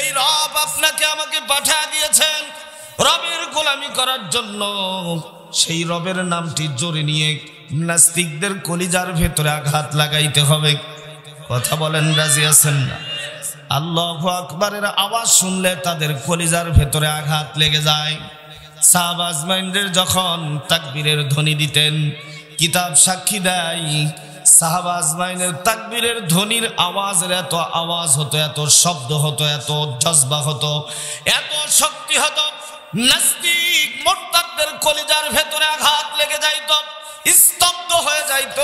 যেই রব আপনাকে আমাকে পাঠিয়ে দিয়েছেন রবের গোলামি করার জন্য, সেই রবের নামটি জোরে নিয়ে নাস্তিকদের কলিজার ভেতরে আঘাত লাগাইতে হবে। কথা বলেন, রাজি আছেন না? আল্লাহু আকবারের আওয়াজ শুনলে তাদের কলিজার ভেতরে আঘাত লেগে যায়। সাহাবা আজমাইনদের যখন তাকবীরের ধ্বনি দিতেন, কিতাব সাক্ষী দেয় সাহাবা আজমাইনের তাকবীরের ধ্বনির আওয়াজের এত আওয়াজ হতো, এত শব্দ হতো, এত জজবা হতো, এত শক্তি হতো, নাস্তিক মুরতাদদের কলিজার ভেতরে আঘাত লেগে যাইত, স্তব্ধ হয়ে যাইত।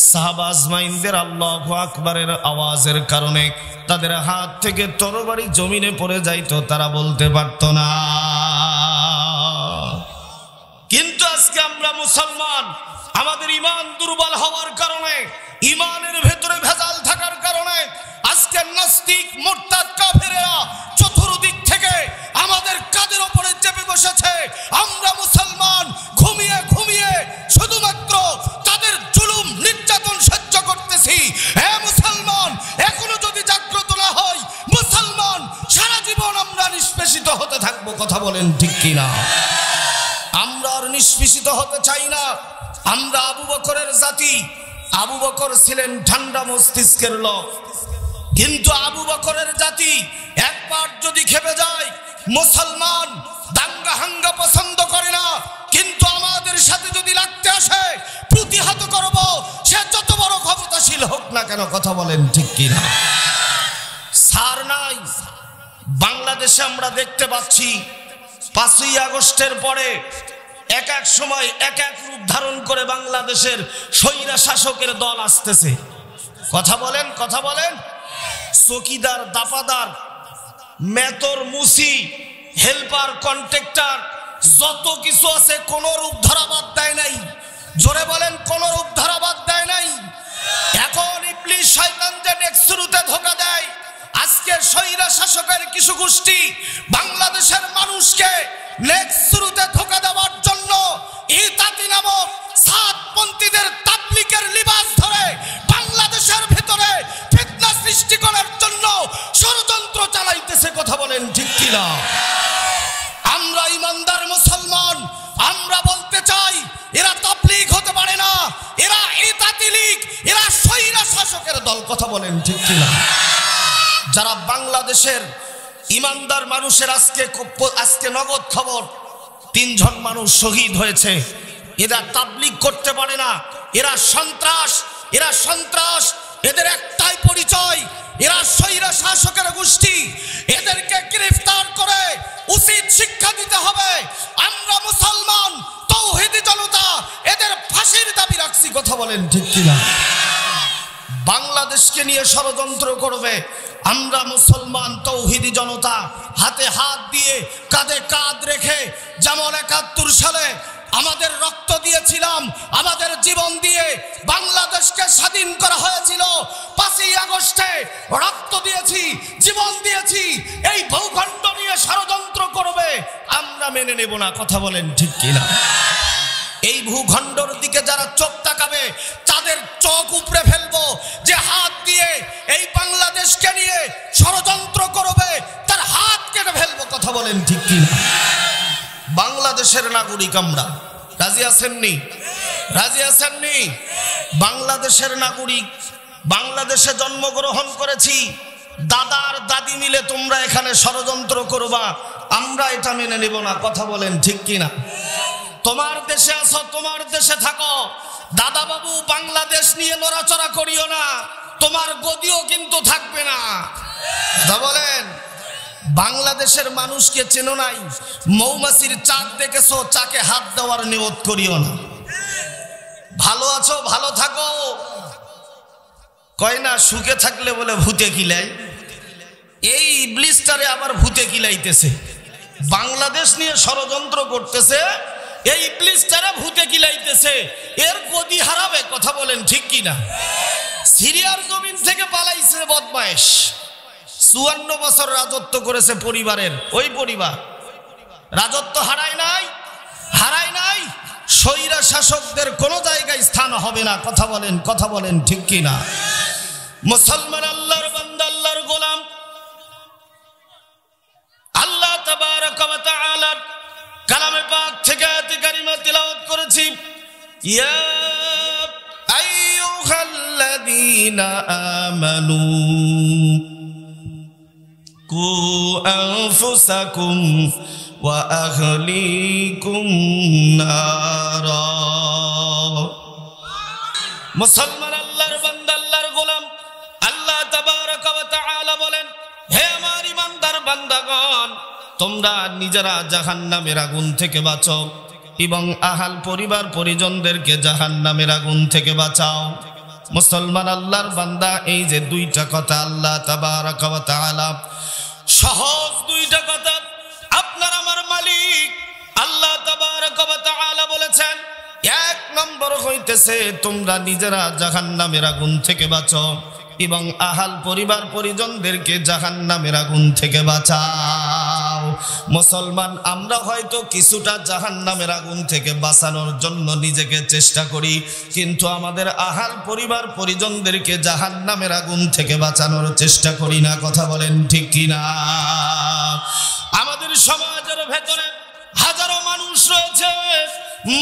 সাহাবা আজমাইনদের আল্লাহু আকবারের আওয়াজের কারণে তাদের হাত থেকে তরবারি জমিনে পড়ে যাইত, তারা বলতে পারত না। কিন্তু আজকে আমরা মুসলমান, আমাদের ঈমান দুর্বল হওয়ার কারণে, ঈমানের ভেতরে ভেজাল থাকার কারণে আজকে নাস্তিক মুরতাদ কাফেররা চতুর্দিক থেকে আমাদের কাঁধের উপরে চেপে বসেছে। আমরা মুসলমান ঘুমিয়ে ঘুমিয়ে শুধুমাত্র তাদের জুলুম নির্যাতন সহ্য করতেছি। হে মুসলমান, এখনো যদি জাগ্রত না হই, মুসলমান সারা জীবন আমরা নিষ্পেষিত হতে থাকবো। কথা বলেন ঠিক কিনা? আমরা আর নিষ্পেষিত হতে চাই না। আমরা আবু বকরের জাতি। আবু বকর ছিলেন ঠান্ডা মস্তিষ্কের লোক, কিন্তু আবু বকরের জাতি একবার যদি খেপে যায়, মুসলমান দাঙ্গা হাঙ্গা পছন্দ করে না, কিন্তু আমাদের সাথে যদি লাগতে আসে প্রতিহত করব, সে যত বড় ক্ষমতাশীল হোক না কেন। কথা বলেন ঠিক কিনা? সার নাই। বাংলাদেশে আমরা দেখতে পাচ্ছি 5ই আগস্টের পরে এক এক সময় এক এক রূপ ধারণ করে বাংলাদেশের স্বৈরা শাসকের দল আসতেছে। কথা বলেন, কথা বলেন। চকিদার, দাফাদার, মেতর, মুসি, হেল্পার, কন্ট্রাক্টর, যত কিছু আছে কোন রূপ ধারা বাদ দেয় নাই। জোরে বলেন, কোন রূপ ধারা বাদ দেয় নাই। এখন ইবলিস শয়তান যে নেক্সট শুরুতে ধোঁকা দেয়, আজকে স্বৈরা শাসকের কিছু গোষ্ঠী বাংলাদেশের মানুষকে নেক্সট শুরুতে ধোঁকা দেওয়ার জন্য ইতাতি নামক সাতপন্থীদের তাবলীগের লিবাস ধরে বাংলাদেশের ভিতরে ফিতনা সৃষ্টি করার জন্য ষড়যন্ত্র চালাইতেছে। কথা বলেন ঠিক কিনা? আমরা ইমানদার মুসলমান, আমরা বলতে চাই এরা তাবলীগ হতে পারে না, এরা ইতাতি লীগ, এরা স্বৈরা শাসকের দল। কথা বলেন ঠিক কিনা? যারা বাংলাদেশের ইমানদার মানুষের আজকে নগদ খবর 3 জন মানুষ শহীদ হয়েছে। এরা তাবলীগ করতে পারে না, এরা সন্ত্রাস, এরা সন্ত্রাস, এদের একটাই পরিচয়, এরা স্বৈরা শাসকের গোষ্ঠী। এদেরকে গ্রেফতার করে উচিত শিক্ষা দিতে হবে। আমরা মুসলমান তৌহিদি জনতা এদের ফাঁসির দাবি রাখছি। কথা বলেন ঠিক কিনা? বাংলাদেশকে নিয়ে ষড়যন্ত্র করবে, আমরা মুসলমান তৌহিদি জনতা হাতে হাত দিয়ে কাঁধে কাঁধ রেখে, যেমন 71 সালে আমাদের রক্ত দিয়েছিলাম, আমাদের জীবন দিয়ে বাংলাদেশকে স্বাধীন করা হয়েছিল, 5ই আগস্টে রক্ত দিয়েছি, জীবন দিয়েছি। এই ভূখণ্ড নিয়ে ষড়যন্ত্র করবে, আমরা মেনে নেব না। কথা বলেন ঠিক কিনা? এই ভূখণ্ডর দিকে যারা চোখ তাকাবে তাদের চোখ উপড়ে ফেলবো। যে হাত দিয়ে এই বাংলাদেশকে নিয়ে ষড়যন্ত্র করবে তার হাত কেটে ফেলবো। কথা বলেন ঠিক কিনা? বাংলাদেশের নাগরিক আমরা, রাজি আছেননি? রাজি আছেননি? বাংলাদেশের নাগরিক, বাংলাদেশে জন্মগ্রহণ করেছি, দাদা আর দাদি মিলে তোমরা এখানে ষড়যন্ত্র করবা, আমরা এটা মেনে নেব না। কথা বলেন ঠিক কিনা? তোমার দেশে আছো, তোমার দেশে থাকো, দাদা বাবু বাংলাদেশ নিয়ে লড়াচড়া করিও না, তোমার গদিও কিন্তু থাকবে না। কথা বলেন। বাংলাদেশের মানুষকে চেনো নাই, মৌমাছির চাক দেখেছো, চাকে হাত দেওয়ার নিয়ত করিও না। ভালো আছো, ভালো থাকো, কয় না সুখে থাকলে বলে ভূতে কিলাই। এই ইবলিসটারে আবার ভূতে কিলাইতেছে, বাংলাদেশ নিয়ে ষড়যন্ত্র করতেছে, এই ইবলিসটারে ভূতে কিলাইতেছে, এর গদি হারাবে। কথা বলেন ঠিক কিনা? সিরিয়ার জমিন থেকে পালাইছে বদমাইশ, 54 বছর রাজত্ব করেছে পরিবারের, ওই পরিবার রাজত্ব হারায় নাই, হারায় নাই। স্বৈরা শাসকদের কোনো জায়গায় স্থান হবে না। কথা বলেন, কথা বলেন ঠিক কিনা? মুসলমান আল্লাহর বান্দা, আল্লাহর গোলাম, ইয়া আইয়ুহাল্লাযীনা আমানু কু আনফুসাকুম ওয়া আহলিকুম নারা। মুসলমান আল্লাহর বান্দা, আল্লাহর গোলাম, আল্লাহ তাবারক ওয়া তাআলা বলেন, হে আমার ইমানদার বান্দাগণ, তোমরা নিজেরা জাহান্নামের আগুন থেকে বাঁচো এবং আহাল পরিবার পরিজনদেরকে জাহান্নামের আগুন থেকে বাঁচাও। মুসলমান আল্লাহর বান্দা, এই যে দুইটা কথা আল্লাহ তাবারক ওয়া তাআলা, সহজ দুইটা কথা আপনার আমার মালিক আল্লাহ তাবারক ওয়া তাআলা বলেছেন। এক নম্বর হইতেছে তোমরা নিজেরা জাহান্নামের আগুন থেকে বাঁচো এবং আহাল পরিবার পরিজনদেরকে জাহান্নামের আগুন থেকে বাঁচাও। মুসলমান, আমরা হয়তো কিছুটা জাহান্নামের আগুন থেকে বাঁচানোর জন্য নিজেকে চেষ্টা করি, কিন্তু আমাদের আহাল পরিবার পরিজনদেরকে জাহান্নামের আগুন থেকে বাঁচানোর চেষ্টা করি না। কথা বলেন ঠিক কিনা? আমাদের সমাজের ভেতরে হাজারো মানুষ রয়েছে,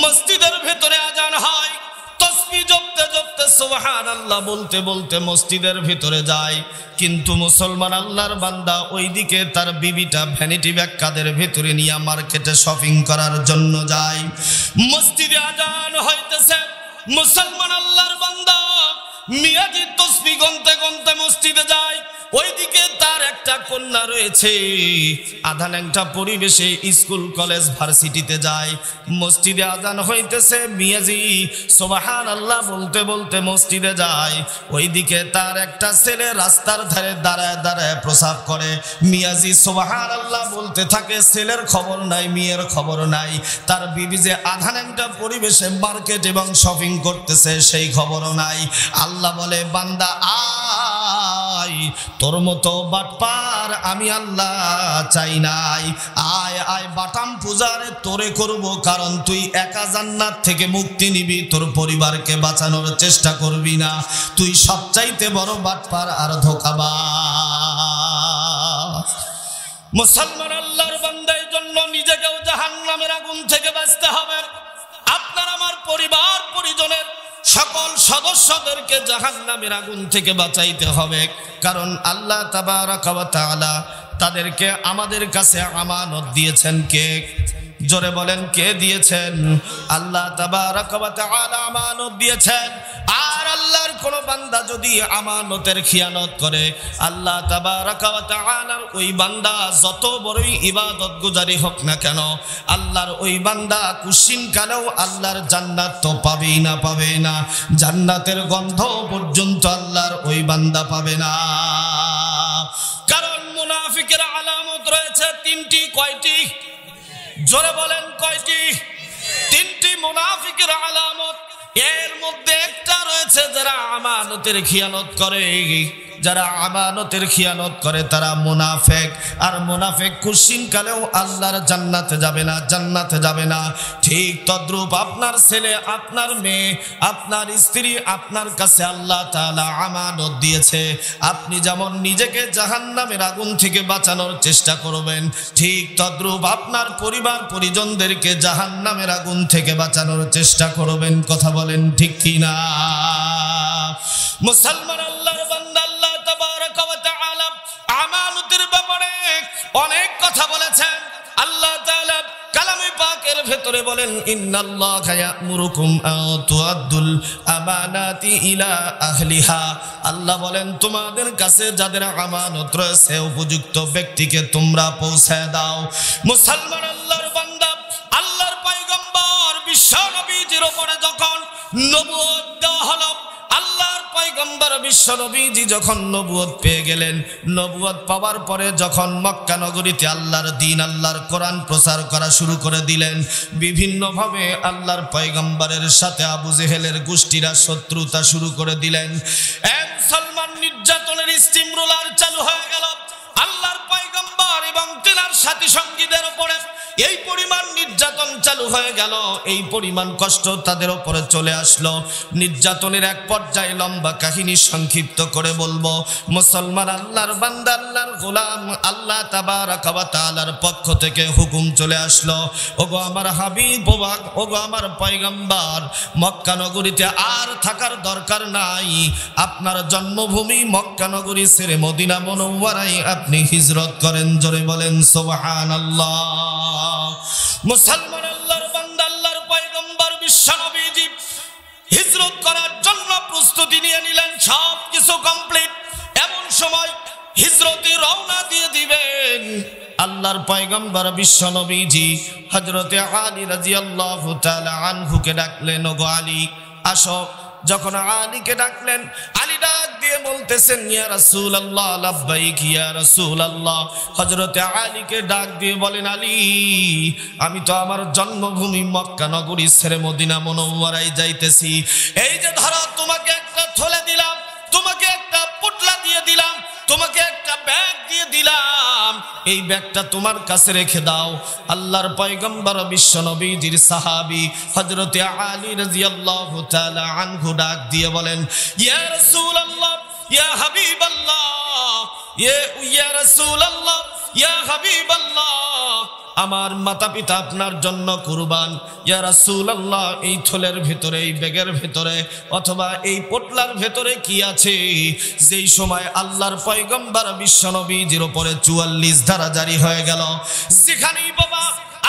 মসজিদের ভেতরে আজান হয়, তাসবিহ জপতে জপতে সুবহানাল্লাহ বলতে বলতে মসজিদের ভিতরে যায়, কিন্তু মুসলমান আল্লাহর বান্দা ওইদিকে তার বিবিটা ভ্যানিটি ব্যাগ কাঁধের ভেতরে নিয়ে মার্কেটে শপিং করার জন্য যায়। মসজিদে আজান হইতেছে, মুসলমান আল্লাহর বান্দা মিয়াজি তাসবিহ গুনতে গুনতে মসজিদে যায়, ওইদিকে তার একটা কন্যা রয়েছে আধান একটা পরিবেশে স্কুল কলেজ ভার্সিটিতে যায়। মসজিদে আজান হইতেছে, মিয়াজি সুবহানাল্লাহ বলতে বলতে মসজিদে যায়, ওইদিকে তার একটা ছেলে রাস্তার ধারে দাঁড়ায় দাঁড়ায় প্রসাব করে। মিয়াজি সুবহানাল্লাহ বলতে থাকে, ছেলের খবর নাই, মেয়ের খবর নাই, তার বিবি যে আধান একটা পরিবেশে মার্কেট এবং শপিং করতেছে সেই খবরও নাই। আল্লাহ বলে, বান্দা আয়, তোর মতো বাটপার আমি আল্লাহ চাই নাই, আয় আয় বাটাম পূজারে তোরে করব, কারণ তুই একা জান্নাত থেকে মুক্তি নিবি, তোর পরিবারকে বাঁচানোর চেষ্টা করবি না, তুই সবচাইতে বড় বাটপার আর ধোঁকাবাজ। মুসলমান আল্লাহর বান্দার জন্য নিজেকেও জাহান্নামের আগুন থেকে বাঁচতে হবে। আপনার আমার পরিবার পরিজনের সকল সদস্যদেরকে জাহান্নামের আগুন থেকে বাঁচাইতে হবে, কারণ আল্লাহ তাবারক ওয়া তাআলা তাদেরকে আমাদের কাছে আমানত দিয়েছেন। কে? জোরে বলেন, কে দিয়েছেন? আল্লাহ তাবারক ওয়া তাআলা আমানত দিয়েছেন। আর আল্লাহর কোন বান্দা যদি আমানতের খিয়ানত করে, আল্লাহ তাবারক ওয়া তাআলার ওই বান্দা যত বড়ই ইবাদত গুজারি হোক না কেন, আল্লাহর ওই বান্দা কুশিন কালেও আল্লাহর জান্নাত তো পাবেই না, পাবে না, জান্নাতের গন্ধ পর্যন্ত আল্লাহর ওই বান্দা পাবে না। কারণ মুনাফিকের আলামত রয়েছে তিনটি। কয়টি? জোরে বলেন, কয়টি? তিনটি মুনাফিকের আলামত। এর মধ্যে একটা রয়েছে যারা আমানতের খিয়ানত করে। যারা আমানতের খিয়ানত করে তারা মুনাফিক। আর মুনাফিক কুশিন কালেও আল্লাহর জান্নাতে যাবে না, জান্নাতে যাবে না। ঠিক তদ্রূপ আপনার ছেলে, আপনার মেয়ে, আপনার স্ত্রী আপনার কাছে আল্লাহ তাআলা আমানত দিয়েছে। আপনি যেমন নিজেকে জাহান্নামের আগুন থেকে বাঁচানোর চেষ্টা করবেন, ঠিক তদ্রূপ আপনার পরিবার পরিজনদেরকে জাহান্নামের আগুন থেকে বাঁচানোর চেষ্টা করবেন। কথা বলেন ঠিক কিনা? মুসলমান আল্লাহর বান্দা, আল্লাহ তাবারক ওয়া তাআলা আমানতের ব্যাপারে অনেক কথা বলেছেন। আল্লাহ তাআলা কালামে পাকের ভেতরে বলেন, ইন্নাল্লাহা ইয়া'মুরুকুম আন তুআদ্দুল আমানাতি ইলা আহলিহা। আল্লাহ বলেন, তোমাদের কাছে যাদের আমানত রয়েছে উপযুক্ত ব্যক্তিকে তোমরা পৌঁছে দাও। মুসলমান আল্লাহর বান্দা, আল্লাহর পয়গম্বর বিশ্ব নবীজির উপরে যখন নবুয়ত দেওয়া হলো, আল্লাহর পয়গম্বর বিশ্ব নবীজি যখন নবুয়ত পেয়ে গেলেন, নবুয়ত পাওয়ার পরে যখন মক্কা নগরীতে আল্লাহর দ্বীন, আল্লাহর কোরআন প্রচার করা শুরু করে দিলেন, বিভিন্নভাবে আল্লাহর পয়গম্বরের সাথে আবু জেহেলের গোষ্ঠীরা শত্রুতা শুরু করে দিলেন। মুসলমান নির্যাতনের স্টিম রোলার চালু হয়ে গেল আল্লাহর পয়গম্বর এবং তিনার সাথী সঙ্গীদের উপরে। এই পরিমাণ নির্যাতন চালু হয়ে গেল, এই পরিমাণ কষ্ট তাদের উপরে চলে আসলো। নির্যাতনের এক পর্যায়ে, লম্বা কাহিনী সংক্ষিপ্ত করে বলবো, মুসলমান আল্লাহর বান্দা, আল্লাহর গোলাম, আল্লাহ তাবারাকা ওয়া তাআলার পক্ষ থেকে হুকুম চলে আসলো, ওগো আমার হাবিব, ওগো আমার পয়গম্বর, মক্কা নগরীতে আর থাকার দরকার নাই। আপনার জন্মভূমি মক্কা নগরী ছেড়ে মদিনা মুনাওয়ারায় আপনি হিজরত করেন। জোরে বলেন সুবহানাল্লাহ। মুসলমান আল্লাহর বান্দা, আল্লাহর পয়গম্বর বিশ্বনবীজি হিজরত করার জন্য প্রস্তুতি নিয়ে নিলেন। সব কিছু কমপ্লিট। এমন সময় হিজরতে রওনা দিয়ে দিবেন। আল্লাহর পয়গম্বর বিশ্বনবীজি হযরতে আলী রাদিয়াল্লাহু তাআলা আনহুকে ডাকলেন, ওগো আলী আসো। যখন আলীকে ডাকলেন, আলী ডাক দিয়ে বলতেছেন, ইয়া রাসূলুল্লাহ, লাব্বাইক ইয়া রাসূলুল্লাহ। হযরতে আলীকে ডাক দিয়ে বলেন, আলী আমি তো আমার জন্মভূমি মক্কা নগরী ছেড়ে মদিনা মুনাওয়ারায় যাইতেছি। এই যে ধরো, তোমাকে একটা থলে দিলাম, তোমাকে একটা পোটলা দিয়ে দিলাম, তোমাকে একটা ব্যাগ দিয়ে দিলাম, এই ব্যাগটা তোমার কাছে রেখে দাও। আল্লাহর পয়গম্বর বিশ্বনবীজির সাহাবী হযরতে আলী রাদিয়াল্লাহু তাআলা আনহু ডাক দিয়ে বলেন, ইয়া রাসূলুল্লাহ, ইয়া হাবিবাল্লাহ, ইয়া রাসূলুল্লাহ, ইয়া হাবিবাল্লাহ, আমার মাতা পিতা আপনার জন্য কুরবান। ইয়া রাসূলুল্লাহ, এই থলের ভিতরে, এই ব্যাগের ভিতরে অথবা এই পোটলার ভিতরে কি আছে? যেই সময় আল্লাহর পয়গম্বর বিশ্বনবীজির উপরে 44 ধারা জারি হয়ে গেল। যেখানেই বাবা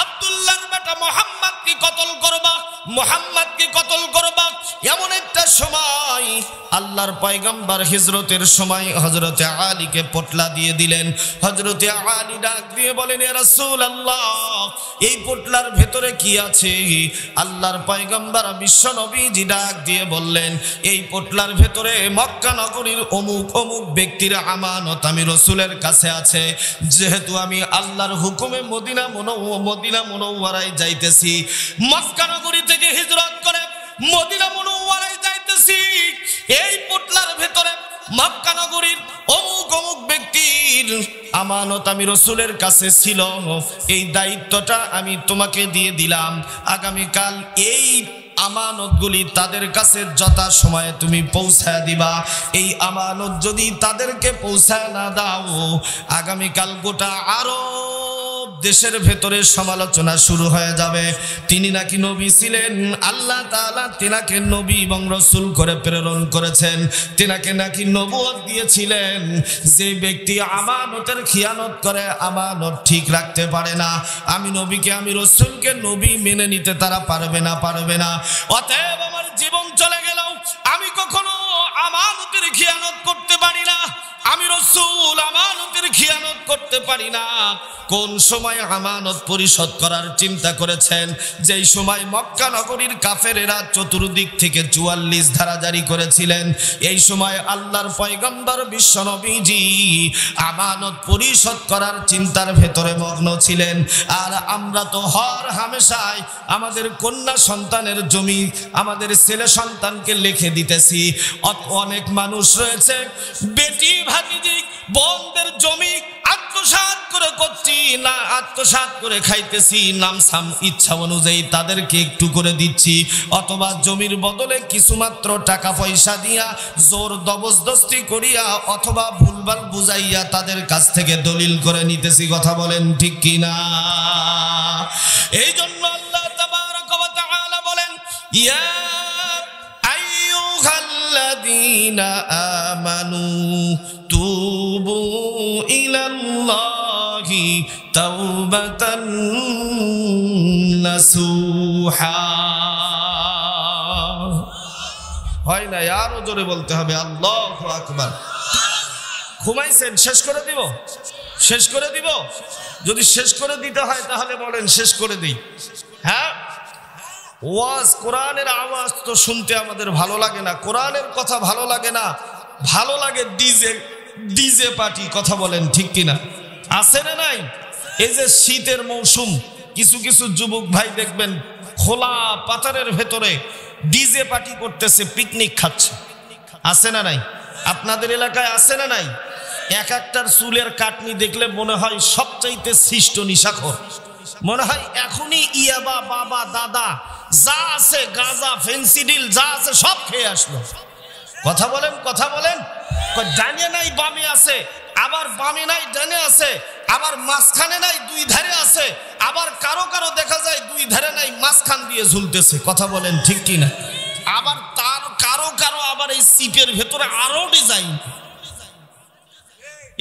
আব্দুল্লাহর বেটা মুহাম্মদকে কতল করবা, মুহাম্মদকে কতল করবা, এমন একটা সময় আল্লাহর পয়গম্বর হিজরতের সময় হযরতে আলীকে পোটলা দিয়ে দিলেন। হযরতে আলী ডাক দিয়ে বলেন, ইয়া রাসূলুল্লাহ, এই পোটলার ভেতরে কি আছে? আল্লাহর পয়গম্বর বিশ্বনবীজি ডাক দিয়ে বললেন, এই পোটলার ভেতরে মক্কা নগরীর অমুক অমুক ব্যক্তির আমানত আমি রাসূলের কাছে আছে। যেহেতু আমি আল্লাহর হুকুমে মদিনা মুনাওয়ারায় যাইতেছি, মক্কা নগরী থেকে হিজরত করে মদিনা মুনাওয়ারায় যাইতেছি, এই পোটলার ভেতরে মক্কা নগরীর অমুক অমুক ব্যক্তির আমানত আমি রাসূলের কাছে ছিল। এই দায়িত্বটা আমি তোমাকে দিয়ে দিলাম। আগামীকাল এই আমানতগুলি তাদের কাছে যথা সময়ে তুমি পৌঁছায় দিবা। এই আমানত যদি তাদেরকে পৌঁছায় না দাও, আগামীকাল গোটা আরো দেশের ভেতরে সমালোচনা শুরু হয়ে যাবে। তিনি নাকি নবী ছিলেন, আল্লাহ তাআলা তিনাকে নবী এবং রাসূল করে প্রেরণ করেছেন, তিনাকে নাকি নবুয়ত দিয়েছিলেন। যে ব্যক্তি আমানতের খিয়ানত করে, আমানত ঠিক রাখতে পারে না, আমি নবীকে, আমি রাসূলকে নবী মেনে নিতে তারা পারবে না। অতএব আমার জীবন চলে গেলেও আমি কখনো আমানতের খিয়ানত করতে পারি না। আমি রাসূল আমানতের খিয়ানত করতে পারি না। কোন সময় আমানত পরিশোধ করার চিন্তা করেছেন? যেই সময় মক্কা নগরীর কাফেরেরা চতুর্দিক থেকে 44 ধারা জারি করেছিলেন, এই সময় আল্লাহর পয়গম্বর বিশ্বনবীজি আমানত পরিশোধ করার চিন্তার ভেতরে মগ্ন ছিলেন। আর আমরা তো হর হামেশায় আমাদের কন্যা সন্তানের জমি আমাদের ছেলে সন্তানকে লিখে দিতেছি। অনেক মানুষ রয়েছে, বেটি ভাতিজি বোনদের জমি আত্মসাৎ করে করছি না, আত্মসাৎ করে খাইতেছি, নামসাম ইচ্ছা অনুযায়ী তাদেরকে একটু করে দিচ্ছি, অথবা জমির বদলে কিছুমাত্র টাকা পয়সা দিয়া জোর জবরদস্তি করিয়া অথবা ভুলভাল বুঝাইয়া তাদের কাছ থেকে দলিল করে নিতেছি। কথা বলেন ঠিক কিনা? এই জন্য আল্লাহ তাবারাকা ওয়া তাআলা বলেন, ইয়া আইয়ুহাল্লাযীনা আমানু তুবু ইলাল্লাহি তাওবাতান নাসুহা। হয় না, আরো জোরে বলতে হবে, আল্লাহু আকবার। ঘুমাইছেন? শেষ করে দিব। যদি শেষ করে দিতে হয় তাহলে বলেন শেষ করে দিই। হ্যাঁ, ওয়াজ, কোরআনের আওয়াজ তো শুনতে আমাদের ভালো লাগে না, কোরআনের কথা ভালো লাগে না, ভালো লাগে ডিজে পার্টি। কথা বলেন ঠিক কিনা? আছে না নাই? এই যে শীতের মৌসুম, কিছু কিছু যুবক ভাই দেখবেন খোলা পাতারের ভেতরে ডিজে পার্টি করতেছে, পিকনিক খাচ্ছে। আছে না নাই? আপনাদের এলাকায় আছে না নাই? এক একটার চুলের কাটনি দেখলে মনে হয় সবচাইতে সৃষ্ট নিশাখর। মনে হয় এখনই ইয়াবা বাবা দাদা যা আছে গাঁজা ফেন্সিডিল যা আছে সব খেয়ে আসলো। কথা বলেন কথা বলেন। ডানে নাই বামে আছে, আবার বামে নাই ডানে আছে, আবার মাঝখানে নাই দুই ধারে আছে, আবার কারো কারো দেখা যায় দুই ধারে নাই মাঝখান দিয়ে ঝুলতেছে। কথা বলেন ঠিক কিনা? আবার তার কারো কারো আবার এই সিটের ভেতরে আরো ডিজাইন,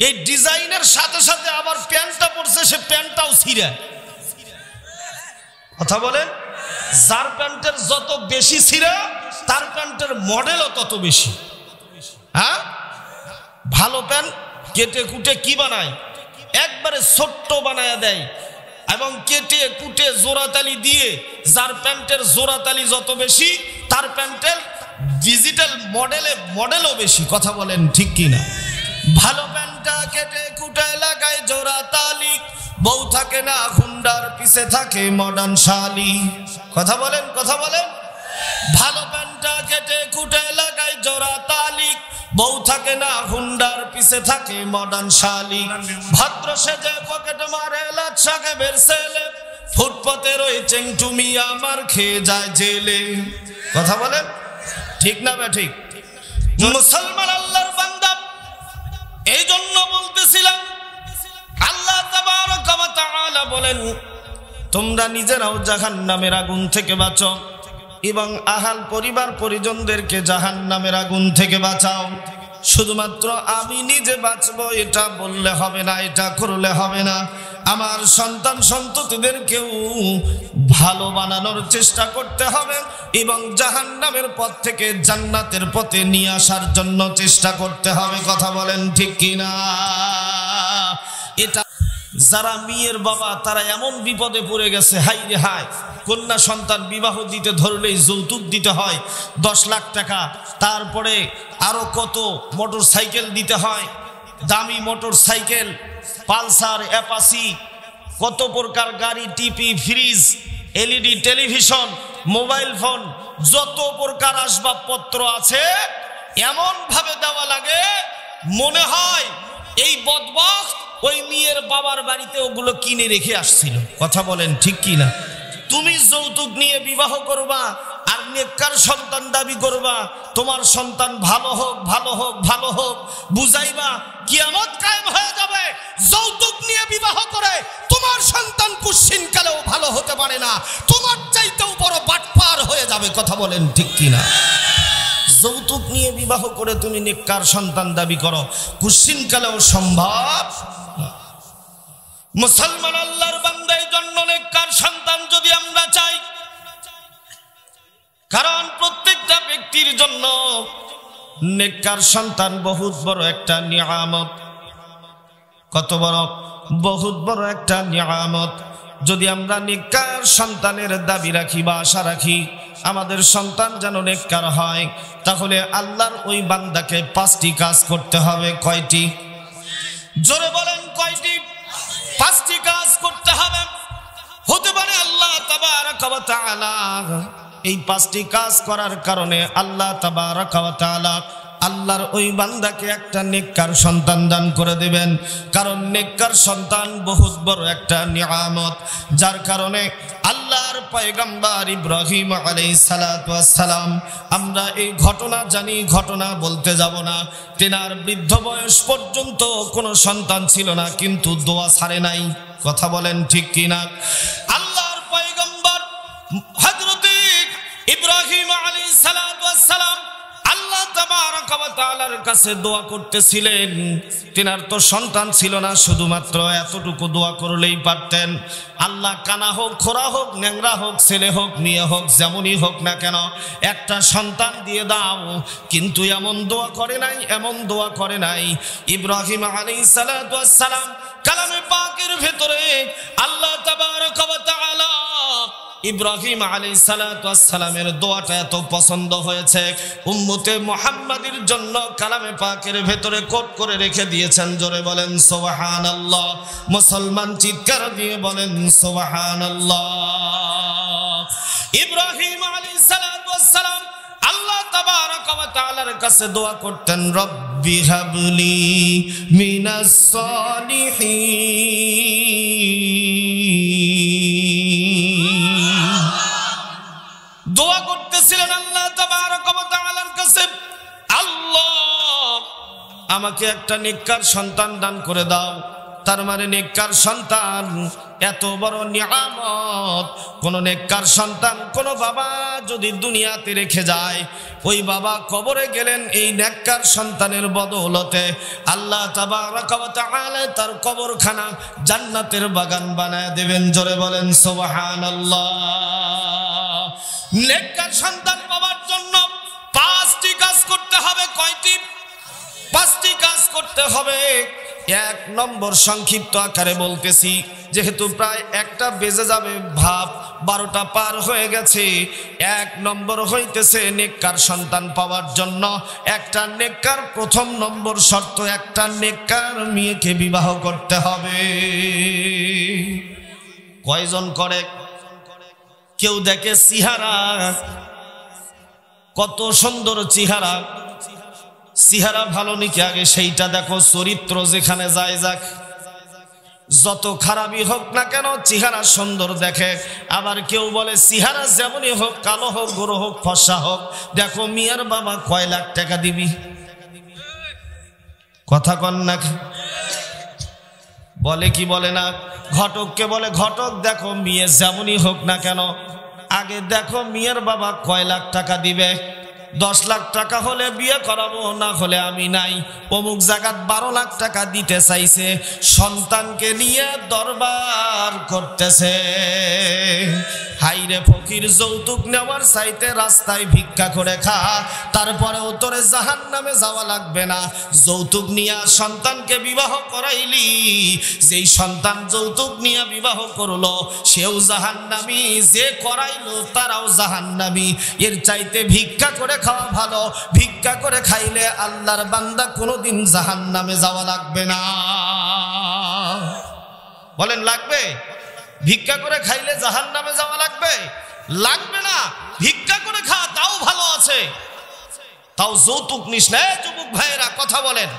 এই ডিজাইনের সাথে সাথে আবার প্যান্টটা পড়ছে সে প্যান্টটাও ছিঁড়া। কথা বলেন। যার প্যান্টের যত বেশি ছিঁড়া তার প্যান্টের মডেলও তত বেশি। হ্যাঁ, ভালো প্যান্ট কেটে কুটে কি বানায়, একবারে ছোট্ট বানায় দেয় এবং কেটে কুটে জোড়াতালি দিয়ে যার প্যান্টের জোড়াতালি যত বেশি তার প্যান্টের ডিজিটাল মডেলও বেশি। কথা বলেন ঠিক কিনা? ভালো প্যান্টটা কেটে কুটে লাগায় জোড়াতালি, বউ থাকে না হুন্ডার পিছে থাকে মডার্ন শালি। কথা বলেন কথা বলেন। ভালো প্যান্টটা কেটে কুটে লাগায় জোড়াতালি, বউ থাকে না হুন্ডার পিছে থাকে মডার্ন শালি। ভদ্র সেজে পকেট মারে লাট সাহেবের ছেলে, ফুটপথে রয়েছে তুমি আমার খেয়ে যায় জেলে। কথা বলেন ঠিক না বে ঠিক? মুসলমান আল্লাহর বান্দা, এই জন্য বলতেছিলাম আল্লাহ তাবারক ওয়া তাআলা বলেন তোমরা নিজেরাও জাহান্নামের আগুন থেকে বাঁচো এবং আহাল পরিবার পরিজনদেরকে জাহান্নামের আগুন থেকে বাঁচাও। শুধুমাত্র আমি নিজে বাঁচবো এটা বললে হবে না, এটা করলে হবে না, আমার সন্তান সন্ততিদেরকেও ভালো বানানোর চেষ্টা করতে হবে এবং জাহান্নামের পথ থেকে জান্নাতের পথে নিয়ে আসার জন্য চেষ্টা করতে হবে। কথা বলেন ঠিক কিনা? এটা যারা মেয়ের বাবা তারা এমন বিপদে পড়ে গেছে, হাই রে হাই, কন্যা সন্তান বিবাহ দিতে ধরলেই যৌতুক দিতে হয় 10 লাখ টাকা, তারপরে আরো কত মোটর সাইকেল দিতে হয়, দামি মোটর সাইকেল, পালসার, অ্যাপাচি, কত প্রকার গাড়ি, TV, fridge, LED television, mobile phone, যত প্রকার আসবাবপত্র আছে এমন ভাবে দেওয়া লাগে মনে হয় এই বদবক্ত ওই মেয়ের বাবার বাড়িতে ওগুলো কিনে রেখে আসছিল। কথা বলেন ঠিক কিনা? তুমি যৌতুক নিয়ে বিবাহ করবা আর নেককার সন্তান দাবি করবা, তোমার সন্তান ভালো হোক ভালো হোক ভালো হোক, বুঝাইবা কিয়ামত কায়েম হয়ে যাবে। যৌতুক নিয়ে বিবাহ করে তোমার সন্তান কুশ্চিন কালেও ভালো হতে পারে না, তোমার চাইতেও বড় বাটপার হয়ে যাবে। কথা বলেন ঠিক কিনা? যৌতুক নিয়ে বিবাহ করে তুমি নেককার সন্তান দাবি করো, কুশ্চিন কালেও সম্ভব। মুসলমান আল্লাহর বান্দা, এই জন্য নেককার সন্তান যদি আমরা চাই, কারণ প্রত্যেকটা ব্যক্তির জন্য নেককার সন্তান বহুত বড় একটা নিয়ামত। কত বড়? বহুত বড় একটা নিয়ামত। যদি আমরা নেককার সন্তানের দাবি রাখি বা আশা রাখি আমাদের সন্তান যেন নেককার হয়, তাহলে আল্লাহর ওই বান্দাকে 5টি কাজ করতে হবে। কয়টি? জোরে বলেন কয়টি? 5টি কাজ করতে হবে। হতে পারে আল্লাহ তাবারক ওয়া তাআলা এই 5টি কাজ করার কারণে আল্লাহ তাবারক ওয়া তাআলা আল্লাহর ওই বান্দাকে একটা নেককার সন্তান দান করে দেবেন। কারণ নেককার সন্তান বহুত বড় একটা নিয়ামত, যার কারণে আল্লাহর পয়গম্বর ইব্রাহিম আলাইহিস সালাতু ওয়াস সালাম, আমরা এই ঘটনা জানি, ঘটনা বলতে যাব না, তেনার বৃদ্ধ বয়স পর্যন্ত কোনো সন্তান ছিল না, কিন্তু দোয়া ছাড়ে নাই। কথা বলেন ঠিক কিনা? আল্লাহর পয়গম্বর হযরত ইব্রাহিম আলাইহিস সালাতু ওয়াস সালাম আল্লাহ তাবারক ওয়া তাআলার কাছে দোয়া করতেছিলেন। তেনার তো সন্তান ছিল না, শুধুমাত্র এতটুকু দোয়া করলেই পারতেন, আল্লাহ কানা হোক, খোরা হোক, ন্যাংরা হোক, ছেলে হোক, মেয়ে হোক, যেমনই হোক না কেন একটা সন্তান দিয়ে দাও। কিন্তু এমন দোয়া করে নাই, এমন দোয়া করে নাই। ইব্রাহিম আলাইহিস সালাতু ওয়াস সালাম কালামে পাকের ভেতরে আল্লাহ তাবারক ওয়া তাআলা ইব্রাহিম আলাইহিস সালাতু ওয়াস সালামের দোয়াটা এত পছন্দ হয়েছে, উম্মতে মুহাম্মাদের জন্য কালামে পাকের ভেতরে কোট করে রেখে দিয়েছেন। জোরে বলেন সুবহানাল্লাহ। মুসলমান চিৎকার দিয়ে বলেন সুবহানাল্লাহ। ইব্রাহিম আলাইহিস সালাতু ওয়াস সালাম আল্লাহ তাবারক ওয়া তাআলার কাছে দোয়া করতেন, রব্বি হাবলি মিনাস সালিহিন। আমাকে একটা নেককার সন্তান দান করে দাও। তার মানে নেককার সন্তান এত বড় নিয়ামত। কোন নেককার সন্তান কোন বাবা যদি দুনিয়াতে রেখে যায়, ওই বাবা কবরে গেলেন এই নেককার সন্তানের বদৌলতে আল্লাহ তাবারাক ওয়া তাআলা তার কবরখানা জান্নাতের বাগান বানায় দেবেন। জোরে বলেন সুবহানাল্লাহ। নেককার সন্তান পাওয়ার জন্য 5টি কাজ করতে হবে। কয়টি? 5টি কাজ করতে হবে। 1 নম্বর সংক্ষিপ্ত আকারে বলতেছি, যেহেতু প্রায় 1টা বেজে যাবে, ভাব 12টা পার হয়ে গেছে। 1 নম্বর হইতেছে নেককার সন্তান পাওয়ার জন্য একটা নেককার প্রথম নম্বর শর্ত, একটা নেককার মেয়েকে বিবাহ করতে হবে। কয়জন করে? কেউ দেখে চেহারা, কত সুন্দর চেহারা, চেহারা ভালো নাকি আগে সেইটা দেখো। চরিত্র যেখানে যায় যাক, যত খারাপই হোক না কেন চেহারা সুন্দর দেখে। আবার কেউ বলে চেহারা যেমনই হোক, কালো হোক, গোরো হোক, ফর্সা হোক, দেখো মিয়ার বাবা কয় লাখ টাকা দিবি। কথা কন না? বলে কি বলে না? ঘটককে বলে, ঘটক দেখো মেয়ে যেমনই হোক না কেন, আগে দেখো মিয়ার বাবা কয় লাখ টাকা দিবে। 10 লাখ টাকা হলে বিয়ে করাবো, না হলে আমি নাই। অমুক জায়গাত 12 লাখ টাকা দিতে চাইছে, সন্তানকে নিয়ে দরবার করতেছে। হাইরে ফকির, যৌতুক নেওয়ার চাইতে রাস্তায় ভিক্ষা করে খা, তারপরেও তোরে জাহান্নামে যাওয়া লাগবে না। যৌতুক নিয়ে সন্তানকে বিবাহ করাইলি, যেই সন্তান যৌতুক নিয়ে বিবাহ করলো সেও জাহান্নামী, যে করাইলো তারাও জাহান্নামী। এর চাইতে ভিক্ষা করে খাওয়া ভালো। ভিক্ষা করে খাইলে আল্লাহর বান্দা কোনোদিন জাহান্নামে যাওয়া লাগবে না। বলেন লাগবে? ভিক্ষা করে খাইলে জাহান্নামে যাওয়া লাগবে? লাগবে না। ভিক্ষা করে খা, তাও ভালো আছে, তাও যৌতুক নিস না। যুবক ভাইয়েরা কথা বলেন,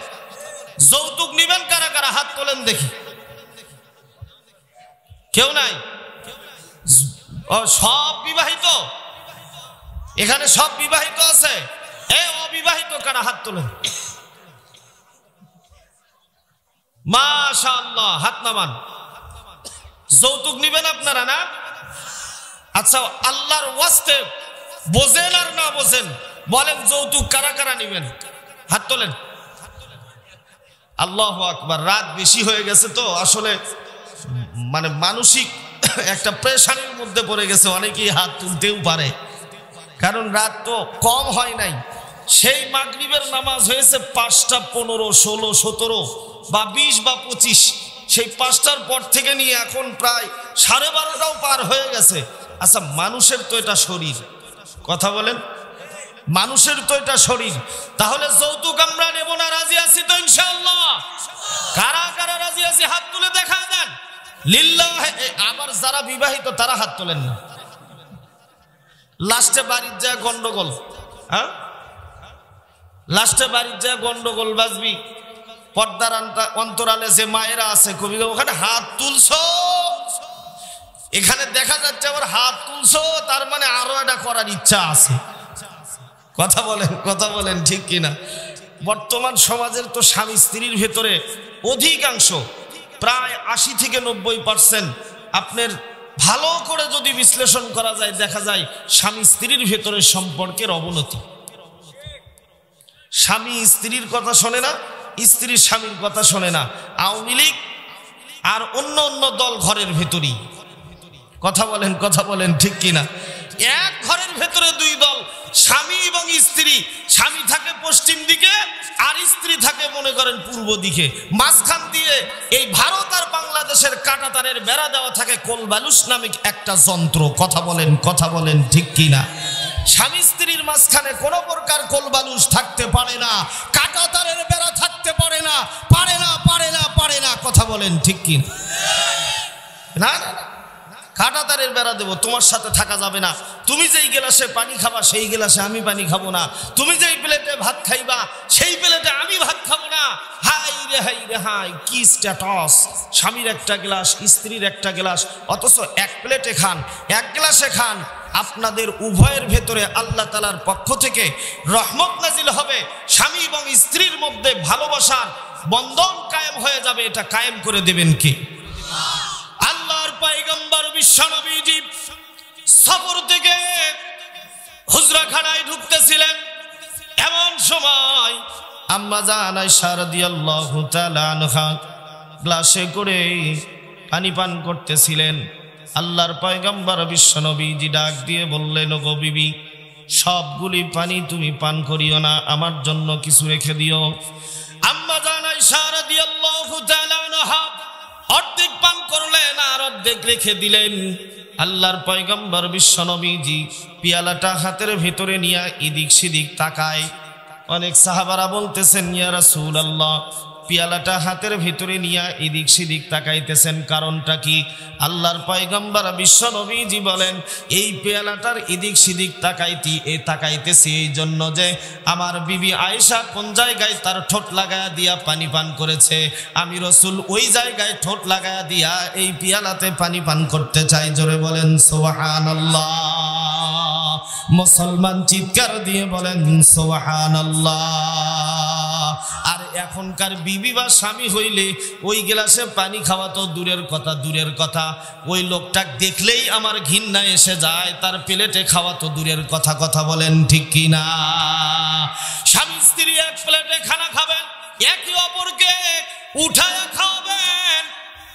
যৌতুক নিবেন কারা কারা? হাত তোলেন দেখি। কেউ নাই? সব বিবাহিত? এখানে সব বিবাহিত আছে? অবিবাহিত কারা? হাত তোলেন। মাশাআল্লাহ, হাত নামান। যৌতুক নিবেন আপনারা না? আচ্ছা, আল্লাহর ওয়াস্তে বোঝেন আর না বোঝেন, বলেন যৌতুক কারা কারা নিবেন? হাত তোলেন। আল্লাহু আকবার। রাত বেশি হয়ে গেছে তো আসলে মানে মানসিক একটা প্রেশারের মধ্যে পড়ে গেছে, অনেকেই হাত তুলতেও পারে, কারণ রাত তো কম হয় নাই। সেই মাগরিবের নামাজ হয়েছে 5টা 15, 16, 17 বা 20 বা 25। সেই 5টার পর থেকে নিয়ে এখন প্রায় 12:30টাও পার হয়ে গেছে। আচ্ছা, মানুষের তো এটা শরীর, কথা বলেন, মানুষের তো এটা শরীর। তাহলে যৌতুক আমরা নেব না? রাজি আছি তো ইনশাআল্লাহ? কারা কারা রাজি আছি হাত তুলে দেখা দেন লিল্লাহ। আবার যারা বিবাহিত তারা হাত তোলেন না। লাস্টে বাড়ির যায় গন্ডগোল। হ্যাঁ, লাস্টে বাড়ির যায় গন্ডগোল বাজবি। পর্দার অন্তরালে যে মায়েরা আছে, কবি ওখানে হাত তুলছো, এখানে দেখা যাচ্ছে আবার হাত তুলছো, তার মানে আরো এটা করার ইচ্ছা আছে। কথা বলেন, কথা বলেন, ঠিক কিনা? বর্তমান সমাজের তো স্বামী স্ত্রীর ভেতরে অধিকাংশ, প্রায় 80 থেকে 90% আপনার ভালো করে যদি বিশ্লেষণ করা যায়, দেখা যায় স্বামী স্ত্রীর ভেতরে সম্পর্কের অবনতি। স্বামী স্ত্রীর কথা শোনে না, স্ত্রী স্বামীর কথা শোনে না। আওয়ামী লীগ আর অন্য অন্য দল ঘরের ভেতরেই। কথা বলেন, কথা বলেন, ঠিক কিনা? এক ঘরের ভেতরে 2 দল, স্বামী এবং স্ত্রী। স্বামী থাকে পশ্চিম দিকে আর স্ত্রী থাকে মনে করেন পূর্ব দিকে। মাঝখান দিয়ে এই ভারত আর বাংলাদেশের কাঁটাতারের বেড়া দেওয়া থাকে কোলবালুস নামক একটা যন্ত্র। কথা বলেন, কথা বলেন, ঠিক কিনা? স্বামী স্ত্রীর মাঝখানে কোনো প্রকার কোলবালুস থাকতে পারে না, কাঁটাতারের বেড়া থাকতে পারে না, পারে না, পারে না, পারে না। কথা বলেন, ঠিক কিনা? না না না, কাঁটাতারের বেড়া দেবো, তোমার সাথে থাকা যাবে না। তুমি যেই গ্লাসে পানি খাবা সেই গ্লাসে আমি পানি খাবো না। তুমি যেই প্লেটে ভাত খাইবা সেই প্লেটে আমি ভাত খাবো না। হাই রে হাই রে হাই, কি স্ট্যাটাস! স্বামীর একটা গ্লাস, স্ত্রীর একটা গ্লাস, অথচ এক প্লেটে খান, এক গ্লাসে খান। আপনাদের উভয়ের ভেতরে আল্লাহ তাআলার পক্ষ থেকে রহমত নাজিল হবে, স্বামী এবং স্ত্রীর মধ্যে ভালোবাসার বন্ধন কায়েম হয়ে যাবে। এটা কায়েম করে দেবেন কে? আল্লাহর পয়গম্বর বিশ্বনবীজি সফর থেকে হুজরাখানায় ঢুকতেছিলেন, এমন সময় আম্মা জান আয়েশা রাদিয়াল্লাহু তাআলা আনহা গ্লাসে করে পানি পান করতেছিলেন। আল্লাহর পয়গম্বর বিশ্বনবীজি ডাক দিয়ে বললেন, ওগো বিবি, সবগুলি পানি তুমি পান করিও না, আমার জন্য কিছু রেখে দিও। আম্মা জান আয়েশা রাদিয়াল্লাহু তাআলা আনহা অর্ধেক পান করলেন আর অর্ধেক রেখে দিলেন। আল্লাহর পয়গম্বর বিশ্বনবীজি পিয়ালাটা হাতের ভিতরে নিয়ে এদিক সেদিক তাকায়। অনেক সাহাবারা বলতেছেন, ইয়া রাসূলুল্লাহ, পিয়ালাটা হাতের ভিতরে নিয়ে এদিক সেদিক তাকাইতেছেন, কারণটা কি? আল্লাহর পয়গম্বর বিশ্বনবীজি বলেন, এই পেয়ালাটার এদিক সেদিক তাকাইতেছি এই জন্য যে আমার বিবি আয়েশা কোন জায়গায় তার ঠোঁট লাগায়া দিয়া পানি পান করেছে, আমি রাসূল ওই জায়গায় ঠোঁট লাগায়া দিয়া এই পেয়ালাতে পানি পান করতে চাই। জোরে বলেন সুবহানাল্লাহ। মুসলমান চিৎকার দিয়ে বলেন সুবহানাল্লাহ। আর এখনকার বিবি বা স্বামী হইলে ওই গ্লাসে পানি খাওয়া তো দূরের কথা, ওই লোকটা দেখলেই আমার ঘৃণা এসে যায়, তার প্লেটে খাওয়া তো দূরের কথা। কথা বলেন ঠিক কি না? স্বামী স্ত্রী এক প্লেটে খানা খাবেন, একে অপরকে উঠায়া খাওয়াবেন।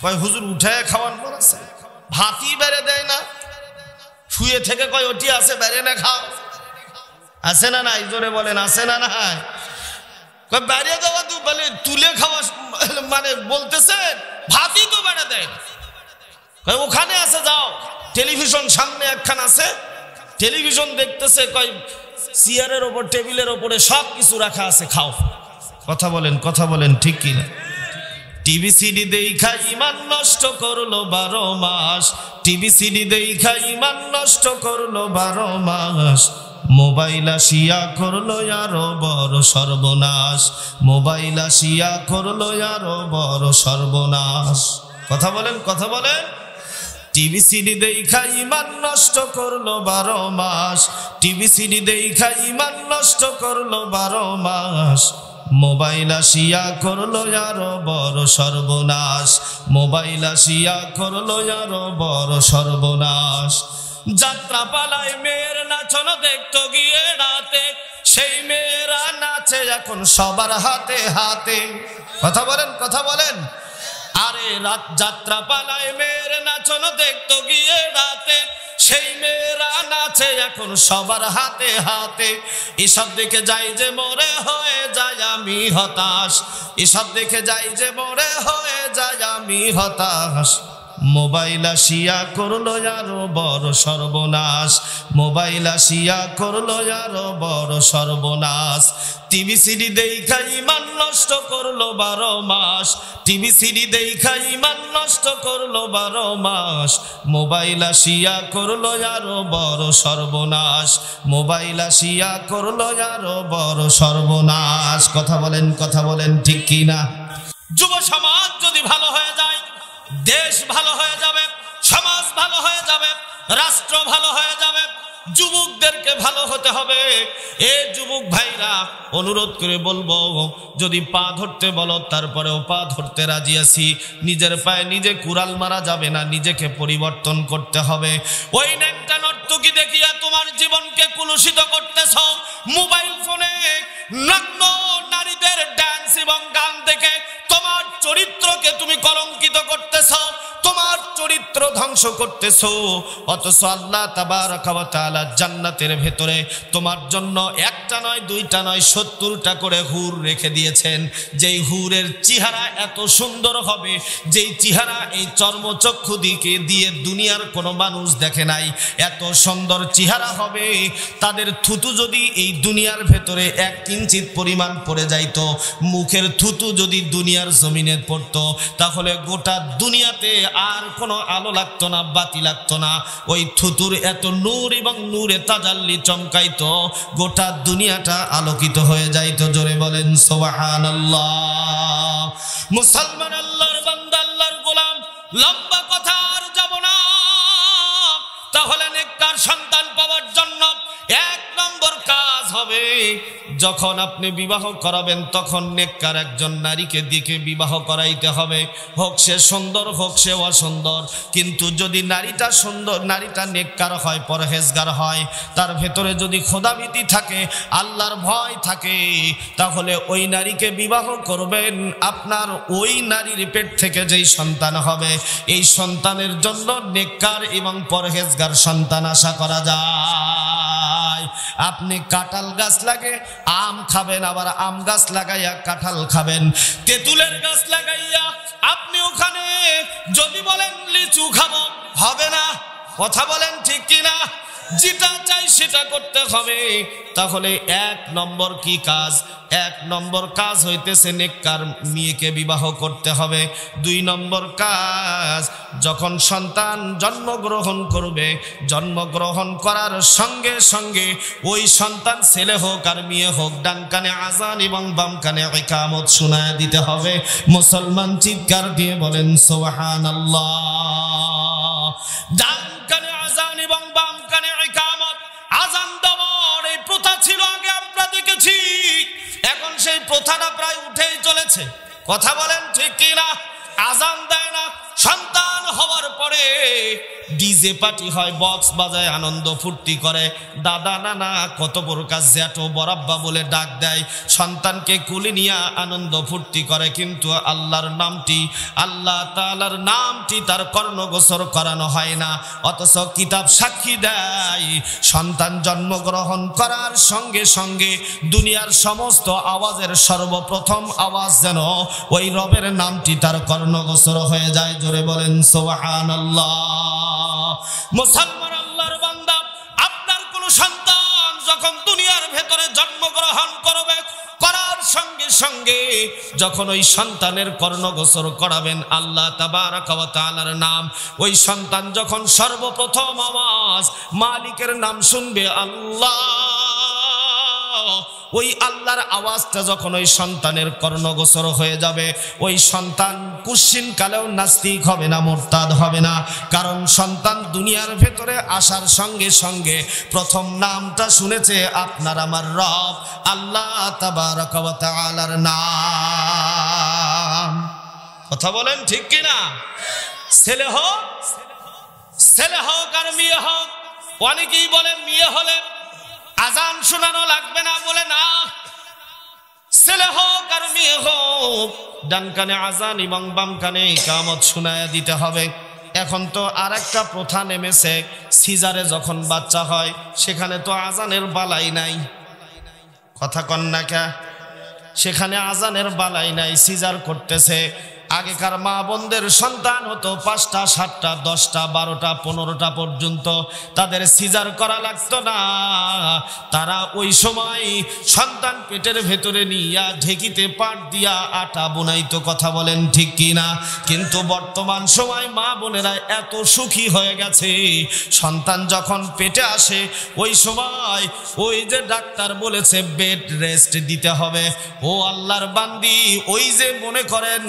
কয় হুজুর উঠায়া খাওয়ান বলেছে, ভাতই বেড়ে দেয় না, শুয়ে থেকে কয় ওটি আছে বেড়ে না খাও, আছে না নাই? জোরে বলেন আছে না নাই? বাইরে দেওয়া তো বলে তুলে খাওয়া মানে বলতেছেন, ভাতই তো বেড়ে দেয় না। ওখানে আছে, যাও টেলিভিশন সামনে একখান আছে, টেলিভিশন দেখতেছে, কয় চেয়ারের ওপর টেবিলের ওপরে সব কিছু রাখা আছে, খাও। কথা বলেন ঠিক কিনা? টিভি সিডি দেখা ইমান নষ্ট করলো 12 মাস, টিভি সিডি দেখা ইমান নষ্ট করলো 12 মাস, মোবাইল আসিয়া করলো আরো বড় সর্বনাশ, মোবাইল আসিয়া করলো আরো বড় সর্বনাশ। কথা বলেন। টিভি সিডি দেখা ইমান নষ্ট করলো 12 মাস, টিভি সিডি দেখা ইমান নষ্ট করলো 12 মাস, মোবাইল আসিয়া করলো আরো বড় সর্বনাশ, মোবাইল আসিয়া করলো আরো বড় সর্বনাশ। যাত্রা পালায় মেয়ের নাচন দেখতো গিয়ে রাতে, সেই মেয়েরা নাচে এখন সবার হাতে হাতে। কথা বলেন। আরে রাত যাত্রা পালায় মেয়ের নাচন দেখতো গিয়ে রাতে, সেই মেয়েরা নাচে এখন সবার হাতে হাতে। এসব দেখে যাই যে মরে হয়ে যায় আমি হতাশ, এসব দেখে যাই যে মরে হয়ে যায় আমি হতাশ। মোবাইল আসিয়া করলো আরো বড় সর্বনাশ, মোবাইল আসিয়া করলো আরো বড় সর্বনাশ। টিভি সিডি দেখা ইমান নষ্ট করলো 12 মাস, টিভি সিডি দেখা ইমান নষ্ট করলো 12 মাস, মোবাইল আসিয়া করলো আরো বড় সর্বনাশ, মোবাইল আসিয়া করলো আরো বড় সর্বনাশ। কথা বলেন ঠিক কি না? যুব সমাজ যদি ভালো হয়ে যায়, দেশ ভালো হয়ে যাবে, সমাজ ভালো হয়ে যাবে, রাষ্ট্র ভালো হয়ে যাবে। যুবকদেরকে ভালো হতে হবে। এ যুবক ভাইরা, অনুরোধ করে বলবো, যদি পা ধরতে বলো তারপরেও পা ধরতে রাজি আছি। নিজের পায়ে নিজে কুড়াল মারা যাবে না, নিজেকে পরিবর্তন করতে হবে। ওই ন্যাংটা নর্তকী দেখিয়া তোমার জীবনকে কলুষিত করতেছ, মোবাইল ফোনে নগ্ন নারীদের ডান্স এবং গান দেখে তোমার চরিত্রকে তুমি কলঙ্কিত করতেছ, তোমার চরিত্র ধ্বংস করতেছ। অথচ আল্লাহ তাবারাকা ওয়া তাআলা জান্নাতের ভেতরে তোমার জন্য একটা নয়, দুইটা নয়, 70টা করে হুর রেখে দিয়েছেন। যেই হুরের চেহারা এত সুন্দর হবে, যেই চেহারা এই চর্মচক্ষু দিকে দিয়ে দুনিয়ার কোনো মানুষ দেখে নাই, এত সুন্দর চেহারা হবে। তাদের থুতু যদি এই দুনিয়ার ভেতরে 1 কিঞ্চিত পরিমাণ পড়ে যাইতো, মুখের থুতু যদি দুনিয়ার জমিনে পড়তো, তাহলে গোটা দুনিয়াতে আর কোনো আলো লাগতো না, বাতি লাগতো না। ওই থুতুর এত নূর এবং নূরে তাজাল্লি চমকাইতো, গোটা দুনিয়াটা আলোকিত হয়ে যাইতো। জোরে বলেন সুবহানাল্লাহ। মুসলমান, আল্লাহর বান্দা, আল্লাহর গোলাম, লম্বা কথা আর যাব না। তাহলে নেককার সন্তান হবে যখন আপনি বিবাহ করাবেন তখন নেককার একজন নারীকে দিকে বিবাহ করাইতে হবে, হোক সে সুন্দর হোক সে অসুন্দর। কিন্তু যদি নারীটা সুন্দর, নারীটা নেককার হয়, পরহেজগার হয়, তার ভেতরে যদি খোদাভীতি থাকে, আল্লাহর ভয় থাকে, তাহলে ওই নারীকে বিবাহ করবেন। আপনার ওই নারীর পেট থেকে যেই সন্তান হবে, এই সন্তানের জন্য নেককার এবং পরহেজগার সন্তান আশা করা যায়। আপনি কাঁঠাল গাছ লাগে আম খাবেন, আবার আম গাছ লাগাইয়া কাঁঠাল খাবেন। তেঁতুলের গাছ লাগাইয়া আপনি ওখানে যদি বলেন লিচু খাবো, হবে না। কথা বলেন ঠিক কিনা? যেটা চাই সেটা করতে হবে। তাহলে এক নম্বর কি কাজ? এক নম্বর কাজ হইতেছে নেককার মেয়েকে বিবাহ করতে হবে। দুই নম্বর কাজ, যখন সন্তান জন্মগ্রহণ করবে, জন্মগ্রহণ করার সঙ্গে সঙ্গে ওই সন্তান ছেলে হোক আর মেয়ে হোক, ডান কানে আজান এবং বাম কানে ইকামত শোনায় দিতে হবে। মুসলমান চিৎকার দিয়ে বলেন সুবহানাল্লাহ। ডান কানে আজান এবং বাম কানে ইকামত। আজান দেওয়ার এই প্রথা ছিল আগে, আমরা দেখেছি। এখন সেই প্রথাটা প্রায় উঠেই চলেছে। কথা বলেন ঠিক কিনা? আজান দেয় না, সন্তান হওয়ার পরে ডিজে পার্টি হয়, বক্স বাজায় আনন্দ ফুর্তি করে, দাদা নানা কত প্রকার জ্যাঠো বরাব্বা বলে ডাক দেয়, সন্তানকে কুলে নিয়ে আনন্দ ফুর্তি করে। কিন্তু আল্লাহর নামটি, আল্লাহ তাআলার নামটি তার কর্ণগোচর করানো হয় না। অথচ কিতাব সাক্ষী দেয়, সন্তান জন্মগ্রহণ করার সঙ্গে সঙ্গে দুনিয়ার সমস্ত আওয়াজের সর্বপ্রথম আওয়াজ যেন ওই রবের নামটি তার কর্ণগোচর হয়ে যায়। জোরে বলেন সুবহানাল্লাহ। মুসলমান আল্লাহর বান্দা, আপনার কোন সন্তান যখন দুনিয়ার ভেতরে জন্মগ্রহণ করবে, করার সঙ্গে সঙ্গে যখন ওই সন্তানের কর্ণগোচর করাবেন আল্লাহ তাবারাক ওয়া তাআলার নাম, ওই সন্তান যখন সর্বপ্রথম আওয়াজ মালিকের নাম শুনবে আল্লাহ, ওই আল্লাহর আওয়াজটা যখন ওই সন্তানের কর্ণগোচর হয়ে যাবে, ওই সন্তান কুশ্চিন কালেও নাস্তিক হবে না, মুরতাদ হবে না। কারণ সন্তান দুনিয়ার ভেতরে আসার সঙ্গে সঙ্গে প্রথম নামটা শুনেছে আপনার আমার রব আল্লাহ তাবারাক ওয়া তাআলার নাম। কথা বলেন ঠিক কিনা? ছেলে হোক আর মেয়ে হোক, অনেকেই বলেন মেয়ে হলে আজান শোনানো লাগবে না, বলে না, ছেলে হোক আর মেয়ে হোক ডান কানে আজান এবং বাম কানে ইকামত শোনায় দিতে হবে। এখন তো আর একটা প্রথা নেমেছে, সিজারে যখন বাচ্চা হয় সেখানে তো আজানের বালাই নাই। কথা কন না কে? সেখানে আজানের বালাই নাই, সিজার করতেছে। আগেকার মা বোনদের সন্তান হতো 5টা 7টা 10টা 12টা 15টা পর্যন্ত, তাদের সিজার করা লাগতো না। তারা ওই সময় সন্তান পেটের ভেতরে নিয়া ঢেকিতে পাট দিয়া আটা বুনাইতো। কথা বলেন ঠিক কিনা? কিন্তু বর্তমান সময় মা বোনেরা এত সুখী হয়ে গেছে, সন্তান যখন পেটে আসে ওই সময় ওই যে ডাক্তার বলেছে বেড রেস্ট দিতে হবে, ও আল্লাহর বান্দি ওই যে মনে করেন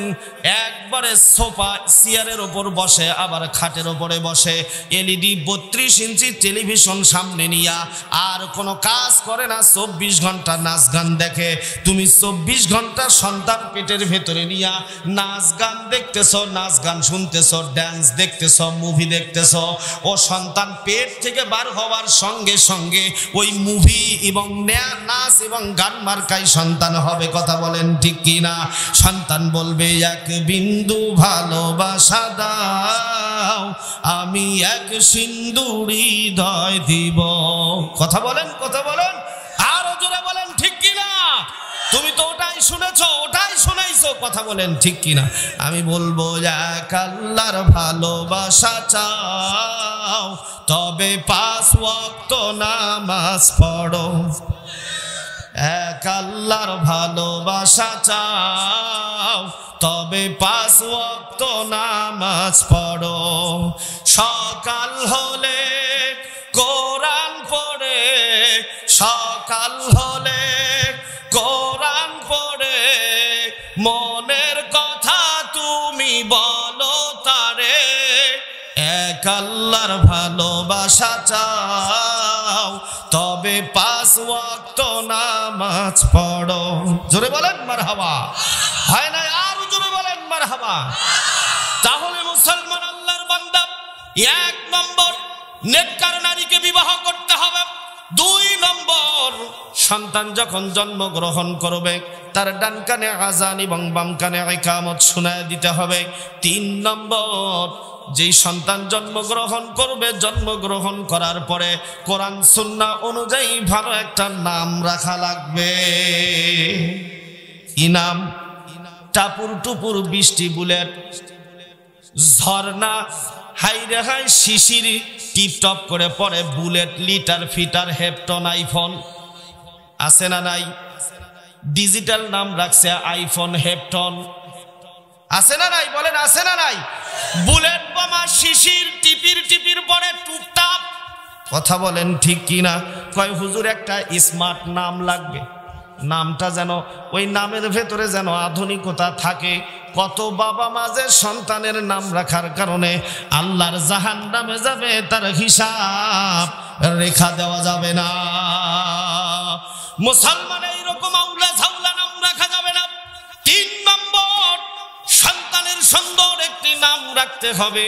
একবারে সোফা চেয়ারের ওপর বসে, আবার খাটের ওপরে বসে, এলইডি 32 ইঞ্চি টেলিভিশন সামনে নিয়া আর কোনো কাজ করে না, 24 ঘন্টা নাচ গান দেখে। তুমি 24 ঘন্টা সন্তান পেটের ভেতরে নিয়া নাচ গান দেখতেছ, নাচ গান শুনতেছ, ড্যান্স দেখতেছ, মুভি দেখতেছ। ও সন্তান পেট থেকে বার হওয়ার সঙ্গে সঙ্গে ওই মুভি এবং নাচ এবং গান মার্কাই সন্তান হবে। কথা বলেন ঠিক কিনা? সন্তান বলবে এক বিন্দু ভালোবাসা দাও, আমি এক সিন্দুরি হৃদয় দিব। কথা বলেন, কথা বলেন, আরো জোরে বলেন ঠিক কিনা? তুমি তো ওটাই শুনেছো, ওটাই শোনাইছো। কথা বলেন ঠিক কিনা? আমি বলবো এক আল্লাহর ভালোবাসা চাও, তবে 5 ওয়াক্ত নামাজ পড়ো। এক আল্লাহর ভালোবাসা চাও, তবে 5 ওয়াক্ত নামাজ পড়ো। সকাল হলে কোরআন পড়ে, সকাল হলে কোরআন পড়ে, মনের কথা তুমি বলো তারে। এক আল্লাহর ভালোবাসা চাও, তবে 5 ওয়াক্ত নামাজ পড়ো। জোরে বলেন মারহাবা। হয় না? আর জোরে বলেন মারহাবা। তাহলে মুসলমান আল্লাহর বান্দা, 1 নম্বর নেককার নারীকে বিবাহ করতে হবে। 2 নম্বর সন্তান যখন জন্মগ্রহণ করবে তার ডান কানে আযান এবং বাম কানে ইকামত শোনায় দিতে হবে। 3 নম্বর যেই সন্তান জন্মগ্রহণ করবে, জন্মগ্রহণ করার পরে কোরআন সুন্নাহ অনুযায়ী ভালো একটা নাম রাখা লাগবে। কি নাম? টাপুর টুপুর, বৃষ্টি, বুলেট, ঝর্ণা, হাই রে হাই, শিশির, টিপটপ করে পড়ে, বুলেট, লিটার, ফিটার, হেপটন, আইফোন। আছে না নাই? ডিজিটাল নাম রাখছে আইফোন, হেপটন। আছে না নাই? বলেন আছে না নাই? বুলেট, বোমা, শিশির, টিপির টিপির পরে টুপটাপ। কথা বলেন ঠিক কিনা? কয় হুজুর একটা স্মার্ট নাম লাগবে, নামটা যেন ওই নামের ভেতরে যেন আধুনিকতা থাকে। কত বাবা মাঝে সন্তানের নাম রাখার কারণে আল্লাহর জাহান্নামে যাবে, তার হিসাব রেখা দেওয়া যাবে না। মুসলমান এইরকম আউলা ঝাউলা নাম রাখা যাবে না। 3 নম্বর সন্তানের সুন্দর একটি নাম রাখতে হবে।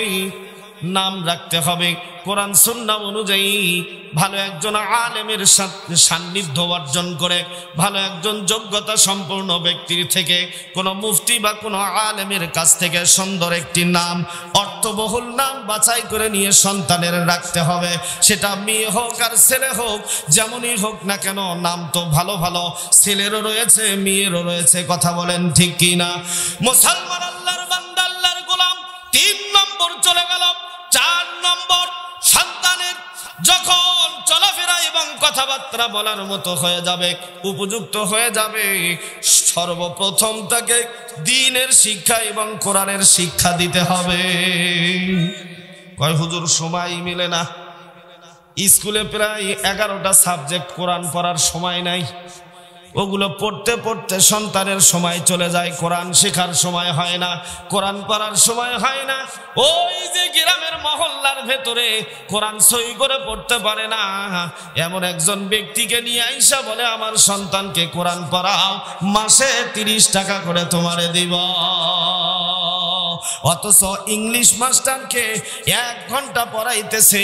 নাম রাখতে হবে কোরআন সুন্নাহ অনুযায়ী, ভালো একজন আলেমের সান্নিধ্য অর্জন করে, ভালো একজন যোগ্যতা সম্পন্ন ব্যক্তির থেকে, কোনো মুফতি বা কোনো আলেমের কাছ থেকে সুন্দর একটি নাম, অর্থবহুল নাম বাছাই করে নিয়ে সন্তানের রাখতে হবে। সেটা মেয়ে হোক আর ছেলে হোক, যেমনই হোক না কেন, নাম তো ভালো ভালো ছেলেরও রয়েছে, মেয়েরও রয়েছে। কথা বলেন ঠিক কিনা? মুসলমান আল্লাহর বান্দা, আল্লাহর গোলাম। 3 নম্বর চলে গেল। 4 নম্বর সন্তানের যখন চলাফেরা এবং কথাবার্তা বলার মতো হয়ে যাবে, উপযুক্ত হয়ে যাবে, সর্বপ্রথম তাকে দ্বীনের শিক্ষা এবং কোরআনের শিক্ষা দিতে হবে। কয় হুজুর সময় মিলে না, স্কুলে প্রায় 11টা সাবজেক্ট, কোরআন পড়ার সময় নাই। ওগুলো পড়তে পড়তে সন্তানের সময় চলে যায়, কোরআন শেখার সময় হয় না, কোরআন পড়ার সময় হয় না। ওই যে গ্রামের মহল্লার ভেতরে কোরআন সই করে পড়তে পারে না, এমন একজন ব্যক্তিকে নিয়ে আইসা বলে আমার সন্তানকে কোরআন পড়াও, মাসে 30 টাকা করে তোমারে দিব। অথচ ইংলিশ মাস্টারকে 1 ঘন্টা পড়াইতেছে,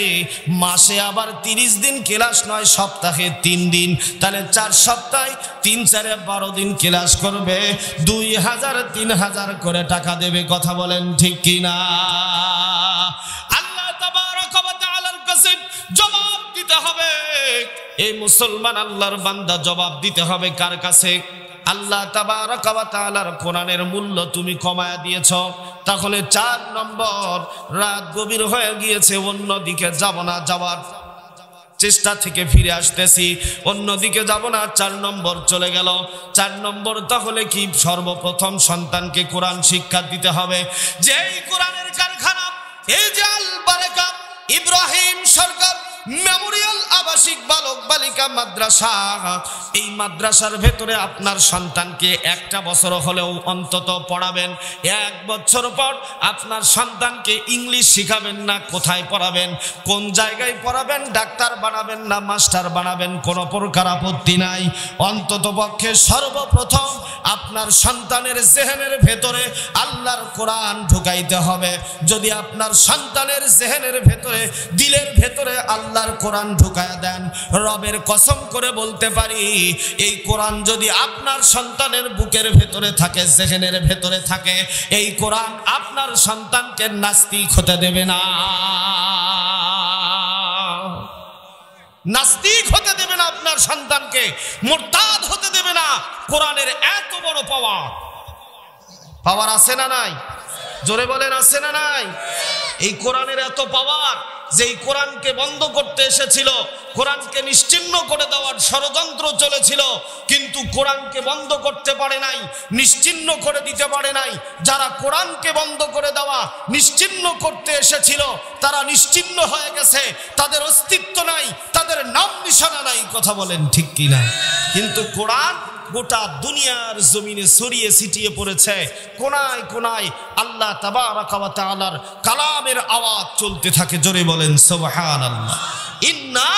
মাসে আবার 30 দিন ক্লাস নয়, সপ্তাহে 3 দিন, তাহলে 4 সপ্তাহে 3 4 12 দিন ক্লাস করবে, 2000 3000 করে টাকা দেবে। কথা বলেন ঠিক কিনা? আল্লাহ তাবারক ওয়া তাআলার কাছে জবাব দিতে হবে। এই মুসলমান আল্লাহর বান্দা জবাব দিতে হবে কার কাছে? আল্লাহ তাবারক ওয়া তাআলার কোরআনের মূল্য তুমি কমায়া দিয়েছ। তাহলে 4 নম্বর, রাত গভীর হয়ে গিয়েছে, অন্যদিকে যাব না, যাওয়ার চেষ্টা থেকে ফিরে আসতেছি, অন্যদিকে যাব না। 4 নম্বর চলে গেল। 4 নম্বর তাহলে কি? সর্বপ্রথম সন্তানকে কোরআন শিক্ষা দিতে হবে। যেই কোরআনের কারখানা, এই যে আল বারাকা ইব্রাহিম সরকার মেমোরিয়াল আবাসিক বালক বালিকা মাদ্রাসা, এই মাদ্রাসার ভেতরে আপনার সন্তানকে 1টা বছর হলেও অন্তত পড়াবেন। 1 বছর পর আপনার সন্তানকে ইংলিশ শিখাবেন না, কোথায় পড়াবেন, কোন জায়গায় পড়াবেন, ডাক্তার বানাবেন না মাস্টার বানাবেন, কোনো প্রকার আপত্তি নাই। অন্তত পক্ষে সর্বপ্রথম আপনার সন্তানের জেহেনের ভেতরে আল্লাহর কোরআন ঢুকাইতে হবে। যদি আপনার সন্তানের জেহেনের ভেতরে, দিলের ভেতরে আল্লাহর কোরআন ঢুকায়া দেন, রবের কসম করে বলতে পারি, এই কোরআন যদি আপনার সন্তানের বুকের ভেতরে থাকে, জেহেনের ভেতরে থাকে, এই কোরআন আপনার সন্তানকে নাস্তিক হতে দেবে না, নাস্তিক হতে দেবে না, আপনার সন্তানকে মুরতাদ হতে দেবে না। কোরআনের এত বড় পাওয়ার আছে না নাই? জোরে বলেন আছে না নাই? এই কোরআনের এত পাওয়ার, যেই কোরআনকে বন্ধ করতে এসেছিল, কোরআনকে নিশ্চিহ্ন করে দেওয়ার ষড়যন্ত্র চলেছিল, কিন্তু কোরআনকে বন্ধ করতে পারে নাই, নিশ্চিহ্ন করে দিতে পারে নাই। যারা কোরআনকে বন্ধ করে দেওয়া, নিশ্চিহ্ন করতে এসেছিল, তারা নিশ্চিহ্ন হয়ে গেছে, তাদের অস্তিত্ব নাই, তাদের নাম নিশানা নাই। কথা বলেন ঠিক কিনা? কিন্তু কোরআন গোটা দুনিয়ার জমিনে ছড়িয়ে ছিটিয়ে পড়েছে, কোনায় কোনায় আল্লাহ তাবারক ওয়া তাআলার কালামের আওয়াজ চলতে থাকে। জোরে বলেন সুবহানাল্লাহ। ইন্না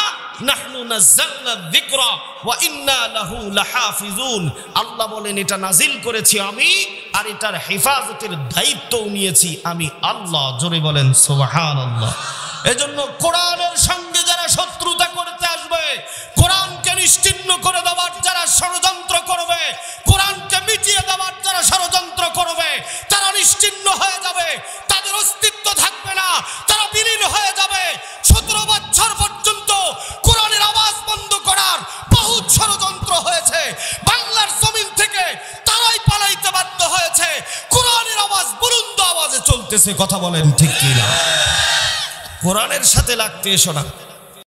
নাহনু নাযালনা যিকরা ওয়া ইন্না লাহু লাহাফিজুন। আল্লাহ বলেন এটা নাজিল করেছি আমি, আর এটার হেফাজতের দায়িত্বও নিয়েছি আমি আল্লাহ। জোরে বলেন সুবহানাল্লাহ। এজন্য কোরআনের সঙ্গে যারা শত্রুতা করতে আসবে, কোরআনকে নিশ্চিহ্ন করে দেওয়ার যারা ষড়যন্ত্র করবে, কোরআনকে মিটিয়ে দেওয়ার যারা ষড়যন্ত্র করবে, তারা নিশ্চিহ্ন হয়ে যাবে, তাদের অস্তিত্ব থাকবে না, তারা বিলীন হয়ে যাবে। 17 বছর পর্যন্ত কোরআনের আওয়াজ বন্ধ করার বহুত ষড়যন্ত্র হয়েছে, বাংলার জমিন থেকে তারাই পালাইতে বাধ্য হয়েছে। কোরআনের আওয়াজ বুলন্দ আওয়াজে চলতেছে। কথা বলেন ঠিক কিনা? কোরআনের সাথে লাগতে এসো না।